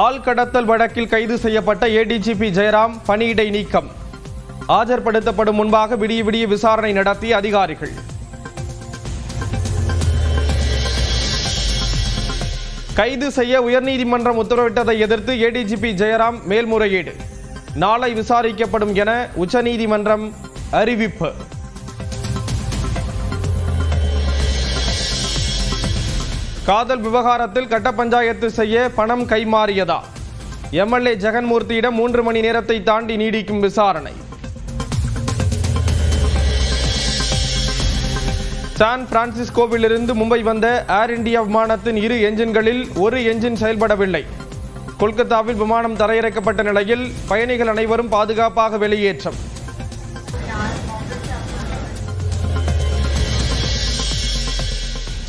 ஆள்கடத்தல் வழக்கில் கைது செய்யப்பட்ட ஏடிஜிபி ஜெயராம் பணியிடை நீக்கம். ஆஜர்படுத்தப்படும் முன்பாக விடிய விடிய விசாரணை நடத்திய அதிகாரிகள். கைது செய்ய உயர்நீதிமன்றம் உத்தரவிட்டதை எதிர்த்து ஏடிஜிபி ஜெயராம் மேல்முறையீடு. நாளை விசாரிக்கப்படும் என உச்சநீதிமன்றம் அறிவிப்பு. காதல் விவகாரத்தில் கட்ட பஞ்சாயத்து செய்ய பணம் கைமாறியதா? எம்எல்ஏ ஜெகன்மூர்த்தியிடம் 3 மணி நேரத்தை தாண்டி நீடிக்கும் விசாரணை. சான் பிரான்சிஸ்கோவிலிருந்து மும்பை வந்த ஏர் இந்தியா விமானத்தின் 2 என்ஜின்களில் ஒரு என்ஜின் செயல்படவில்லை. கொல்கத்தாவில் விமானம் தரையிறக்கப்பட்ட நிலையில் பயணிகள் அனைவரும் பாதுகாப்பாக வெளியேற்றம்.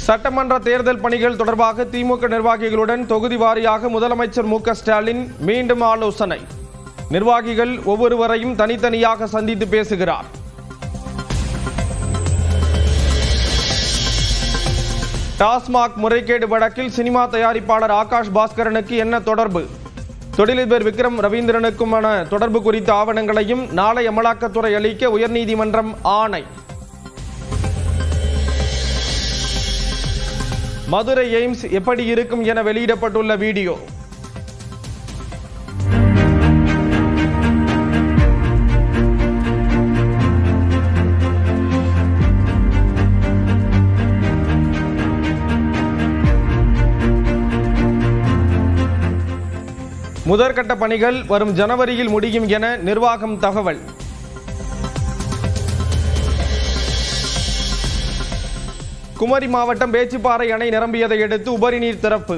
சட்டமன்ற தேர்தல் பணிகள் தொடர்பாக திமுக நிர்வாகிகளுடன் தொகுதி வாரியாக முதலமைச்சர் மு.க. ஸ்டாலின் மீண்டும் ஆலோசனை. நிர்வாகிகள் ஒவ்வொருவரையும் தனித்தனியாக சந்தித்து பேசுகிறார். டாஸ்மாக் முறைகேடு வழக்கில் சினிமா தயாரிப்பாளர் ஆகாஷ் பாஸ்கரனுக்கு என்ன தொடர்பு? தொழிலதிபர் விக்ரம் ரவீந்திரனுக்குமான தொடர்பு குறித்த ஆவணங்களையும் நாளை அமலாக்கத்துறை அளிக்க உயர்நீதிமன்றம் ஆணை. மதுரை எய்ம்ஸ் எப்படி இருக்கும் என வெளியிடப்பட்டுள்ள வீடியோ. முதற்கட்ட பணிகள் வரும் ஜனவரியில் முடியும் என நிர்வாகம் தகவல். குமரி மாவட்டம் பேச்சிப்பாறை அணை நிரம்பியதை அடுத்து உபரி நீர் திறப்பு.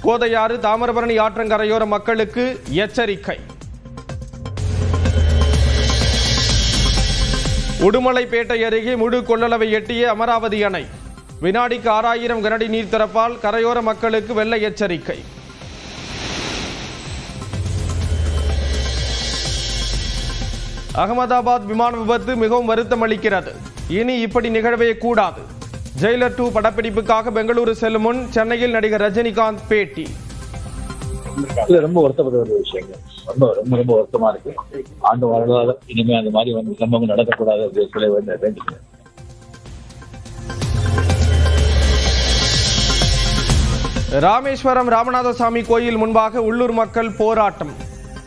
கோதையாறு தாமிரபரணி ஆற்றங்கரையோர மக்களுக்கு எச்சரிக்கை. உடுமலைப்பேட்டை அருகே முழு கொள்ளளவை எட்டிய அமராவதி அணை. வினாடிக்கு 6000 கனஅடி நீர் திறப்பால் கரையோர மக்களுக்கு வெள்ள எச்சரிக்கை. அகமதாபாத் விமான விபத்து மிகவும் வருத்தம் அளிக்கிறது. இனி இப்படி நிகழவே கூடாது. ஜெயிலர் 2 படப்பிடிப்புக்காக பெங்களூரு செல்லும் முன் சென்னையில் நடிகர் ரஜினிகாந்த் பேட்டி. ரொம்ப வருத்தப்பட்ட ஒரு விஷயங்கள். ரொம்ப ரொம்ப ரொம்ப வருத்தமா இருக்கு. ஆண்டு வரலாறு இனிமே அந்த மாதிரி சம்பவம் நடக்கக்கூடாது அப்படின்னு சொல்லி வேண்டிக்கிறேன். ராமேஸ்வரம் ராமநாதசாமி கோயில் முன்பாக உள்ளூர் மக்கள் போராட்டம்.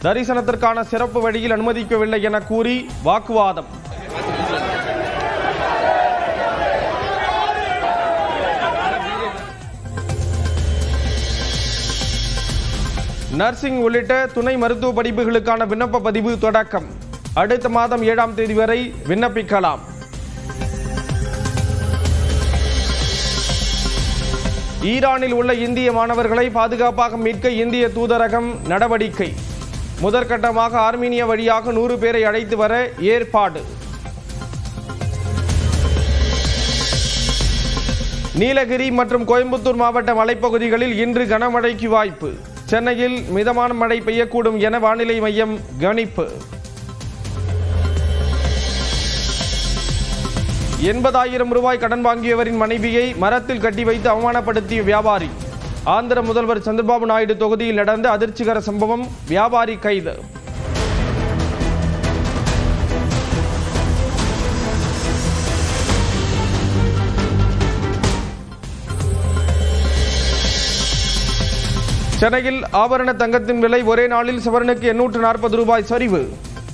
தரிசனத்திற்கான சிறப்பு வழியில் அனுமதிக்கவில்லை என கூறி வாக்குவாதம். நர்சிங் உள்ளிட்ட துணை மருத்துவ படிப்புகளுக்கான விண்ணப்ப பதிவு தொடக்கம். அடுத்த மாதம் 7ஆம் தேதி வரை விண்ணப்பிக்கலாம். ஈரானில் உள்ள இந்திய மாணவர்களை பாதுகாப்பாக மீட்க இந்திய தூதரகம் நடவடிக்கை. முதற்கட்டமாக ஆர்மீனியா வழியாக 100 பேரை அழைத்து வர ஏற்பாடு. நீலகிரி மற்றும் கோயம்புத்தூர் மாவட்ட மலைப்பகுதிகளில் இன்று கனமழைக்கு வாய்ப்பு. சென்னையில் மிதமான மழை பெய்யக்கூடும் என வானிலை மையம் கணிப்பு. 80,000 ரூபாய் கடன் வாங்கியவரின் மனைவியை மரத்தில் கட்டி வைத்து அவமானப்படுத்திய வியாபாரி. ஆந்திர முதல்வர் சந்திரபாபு நாயுடு தொகுதியில் நடந்த அதிர்ச்சிகர சம்பவம். வியாபாரி கைது. சென்னையில் ஆபரண தங்கத்தின் விலை ஒரே நாளில் சவரனுக்கு 840 ரூபாய் சரிவு.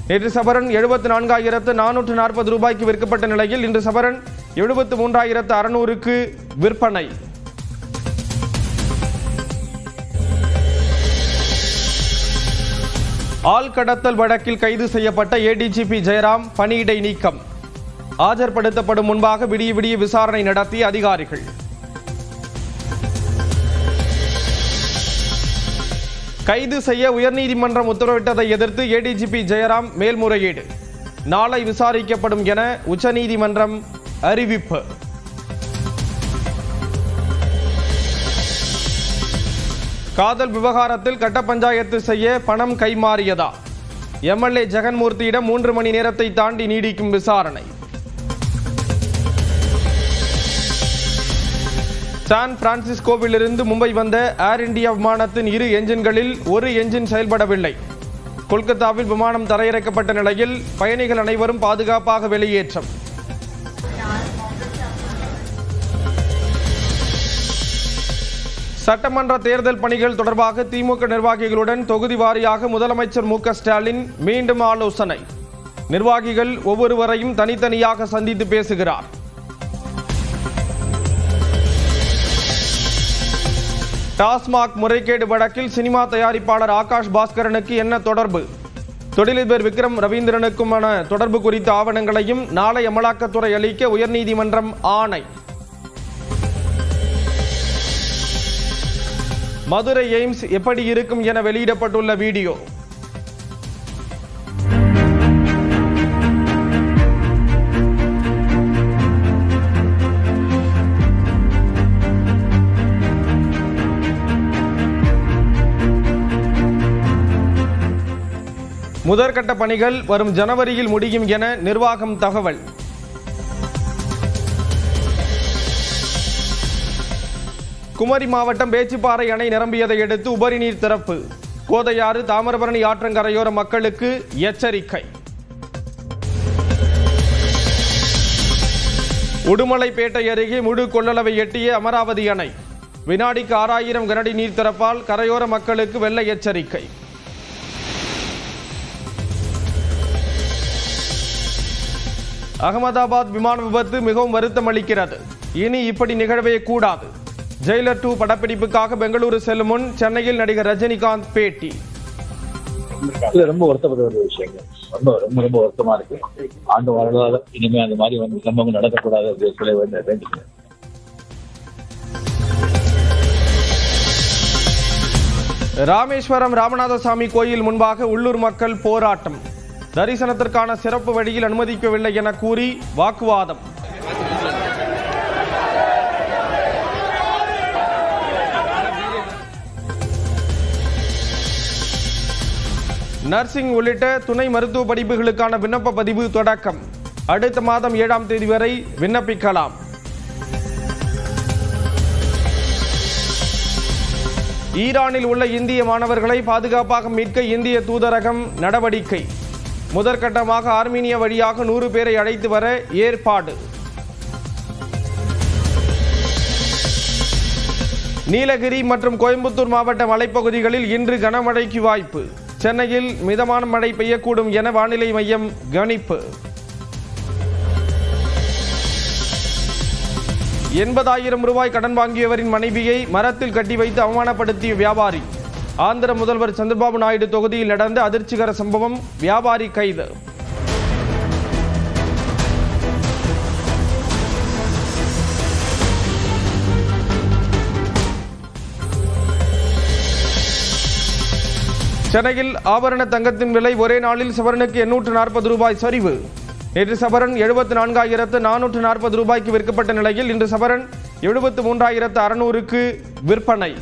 நேற்று சவரன் 74,440 ரூபாய்க்கு விற்கப்பட்ட நிலையில் இன்று சவரன் 73,600க்கு விற்பனை. ஆள்கடத்தல் வழக்கில் கைது செய்யப்பட்ட ஏடிஜிபி ஜெயராம் பணியிடை நீக்கம். ஆஜர்படுத்தப்படும் முன்பாக விடிய விடிய விசாரணை நடத்திய அதிகாரிகள். கைது செய்ய உயர்நீதிமன்றம் உத்தரவிட்டதை எதிர்த்து ஏடிஜிபி ஜெயராம் மேல்முறையீடு. நாளை விசாரிக்கப்படும் என உச்சநீதிமன்றம் அறிவிப்பு. காதல் விவகாரத்தில் கட்ட பஞ்சாயத்து செய்ய பணம் கைமாறியதா? எம்எல்ஏ ஜெகன்மூர்த்தியிடம் 3 மணி நேரத்தை தாண்டி நீடிக்கும் விசாரணை. சான் பிரான்சிஸ்கோவிலிருந்து மும்பை வந்த ஏர் இந்தியா விமானத்தின் 2 என்ஜின்களில் ஒரு என்ஜின் செயல்படவில்லை. கொல்கத்தாவில் விமானம் தரையிறக்கப்பட்ட நிலையில் பயணிகள் அனைவரும் பாதுகாப்பாக வெளியேற்றம். சட்டமன்ற தேர்தல் பணிகள் தொடர்பாக திமுக நிர்வாகிகளுடன் தொகுதி வாரியாக முதலமைச்சர் மு.க. ஸ்டாலின் மீண்டும் ஆலோசனை. நிர்வாகிகள் ஒவ்வொருவரையும் தனித்தனியாக சந்தித்து பேசுகிறார். டாஸ்மாக் முறைகேடு வழக்கில் சினிமா தயாரிப்பாளர் ஆகாஷ் பாஸ்கரனுக்கு என்ன தொடர்பு? தொழிலதிபர் விக்ரம் ரவீந்திரனுக்குமான தொடர்பு குறித்த ஆவணங்களையும் நாளை அமலாக்கத்துறை அளிக்க உயர்நீதிமன்றம் ஆணை. மதுரை எய்ம்ஸ் எப்படி இருக்கும் என வெளியிடப்பட்டுள்ள வீடியோ. முதற்கட்ட பணிகள் வரும் ஜனவரியில் முடியும் என நிர்வாகம் தகவல். குமரி மாவட்டம் பேச்சிப்பாறை அணை நிரம்பியதை அடுத்து உபரி நீர் திறப்பு. கோதையாறு தாமிரபரணி ஆற்றங்கரையோர மக்களுக்கு எச்சரிக்கை. உடுமலைப்பேட்டை அருகே முழு கொள்ளளவை எட்டிய அமராவதி அணை. வினாடிக்கு 6000 கனஅடி நீர் திறப்பால் கரையோர மக்களுக்கு வெள்ள எச்சரிக்கை. அகமதாபாத் விமான விபத்து மிகவும் வருத்தம் அளிக்கிறது. இனி இப்படி நிகழவே கூடாது. ஜெயிலர் 2 படப்பிடிப்புக்காக பெங்களூரு செல்லும் முன் சென்னையில் நடிகர் ரஜினிகாந்த் பேட்டி. ரொம்ப வருத்தப்பட்ட ஒரு விஷயங்கள். ரொம்ப ரொம்ப ரொம்ப வருத்தமா இருக்கு. ஆண்டு வரலாறு இனிமே அந்த மாதிரி சம்பவம் நடக்கக்கூடாது அப்படின்னு சொல்ல வேண்டிய. ராமேஸ்வரம் ராமநாதசாமி கோயில் முன்பாக உள்ளூர் மக்கள் போராட்டம். தரிசனத்திற்கான சிறப்பு வழியில் அனுமதிக்கவில்லை என கூறி வாக்குவாதம். நர்சிங் உள்ளிட்ட துணை மருத்துவ படிப்புகளுக்கான விண்ணப்ப பதிவு தொடக்கம். அடுத்த மாதம் 7ஆம் தேதி வரை விண்ணப்பிக்கலாம். ஈரானில் உள்ள இந்திய மாணவர்களை பாதுகாப்பாக மீட்க இந்திய தூதரகம் நடவடிக்கை. முதற்கட்டமாக ஆர்மீனியா வழியாக 100 பேரை அழைத்து வர ஏற்பாடு. நீலகிரி மற்றும் கோயம்புத்தூர் மாவட்ட மலைப்பகுதிகளில் இன்று கனமழைக்கு வாய்ப்பு. சென்னையில் மிதமான மழை பெய்யக்கூடும் என வானிலை மையம் கணிப்பு. 80,000 ரூபாய் கடன் வாங்கியவரின் மனைவியை மரத்தில் கட்டி வைத்து அவமானப்படுத்திய வியாபாரி. ஆந்திர முதல்வர் சந்திரபாபு நாயுடு தொகுதியில் நடந்த அதிர்ச்சிகர சம்பவம். வியாபாரி கைது. சென்னையில் ஆபரண தங்கத்தின் விலை ஒரே நாளில் சவரனுக்கு 840 ரூபாய் சரிவு. நேற்று சவரன் 74,440 ரூபாய்க்கு விற்கப்பட்ட நிலையில் இன்று சவரன் 73,600க்கு விற்பனை.